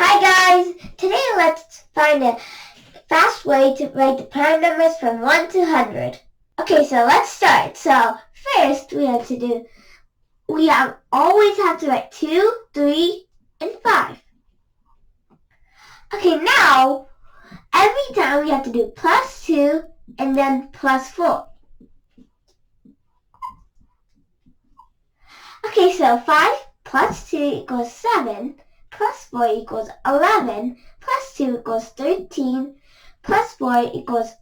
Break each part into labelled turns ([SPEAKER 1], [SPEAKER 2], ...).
[SPEAKER 1] Hi guys! Today let's find a fast way to write the prime numbers from 1 to 100. Okay, so let's start. So first we always have to write 2, 3, and 5. Okay, now every time we have to do plus 2 and then plus 4. Okay, so 5 plus 2 equals 7. Plus 4 equals 11, plus 2 equals 13, plus 4 equals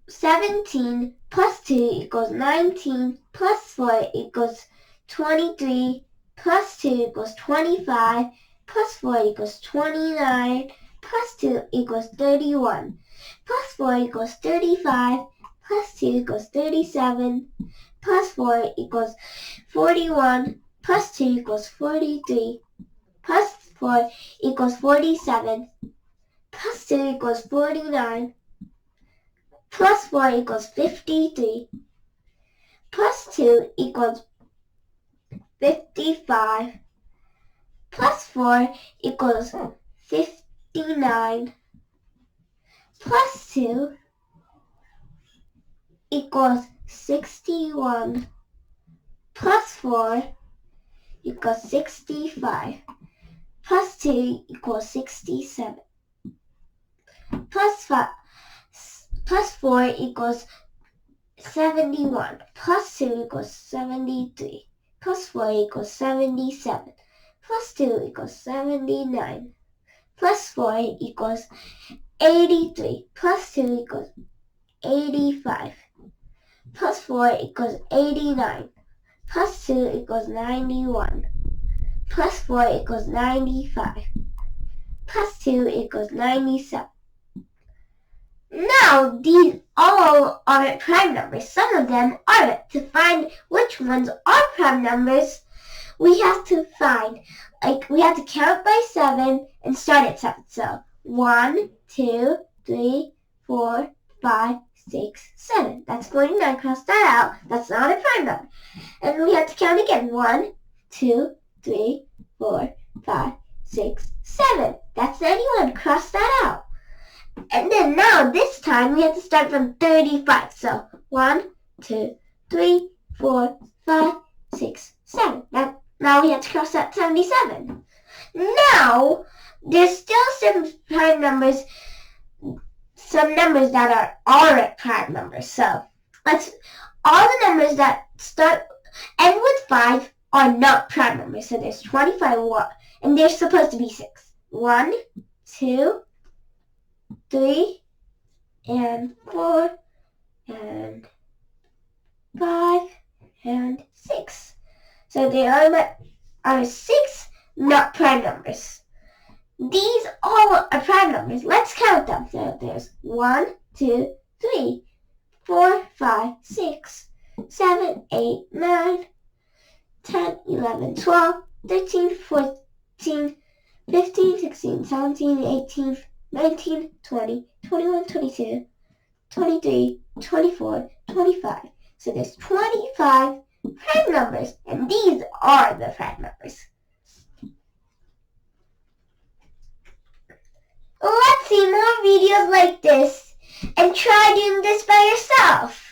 [SPEAKER 1] 17, plus 2 equals 19, plus 4 equals 23, plus 2 equals 25, plus 4 equals 29, plus 2 equals 31, plus 4 equals 35, plus 2 equals 37, plus 4 equals 41, plus 2 equals 43, plus 4 equals 47, plus 2 equals 49, plus 4 equals 53, plus 2 equals 55, plus 4 equals 59, plus 2 equals 61, plus 4 equals 65, plus 2 equals 67, plus 4 equals 71, plus 2 equals 73, plus 4 equals 77, plus 2 equals 79, plus 4 equals 83, plus 2 equals 85, plus 4 equals 89, plus 2 equals 91, plus 4 equals 95, plus 2 equals 97. Now, these all aren't prime numbers. Some of them aren't. To find which ones are prime numbers, we have to count by 7 and start at 7. So, 1, 2, 3, 4, 5, 6, 7. That's 49. Cross that out. That's not a prime number. And we have to count again. 1, 2, 3, 4, 5, 6, 7. That's 91. Cross that out. And then now this time we have to start from 35. So 1, 2, 3, 4, 5, 6, 7. Now we have to cross out 77. Now there's still some prime numbers, some numbers that aren't prime numbers. So all the numbers that end with 5 are not prime numbers. So there's 25, and they're supposed to be 6. 1, 2, 3, and 4, and 5, and 6. So there are 6 not prime numbers. These all are prime numbers. Let's count them. So there's 1, 2, 3, 4, 5, 6, 7, 8, 9, 10, 11, 12, 13, 14, 15, 16, 17, 18, 19, 20, 21, 22, 23, 24, 25. So there's 25 prime numbers, and these are the prime numbers. Let's see more videos like this, and try doing this by yourself.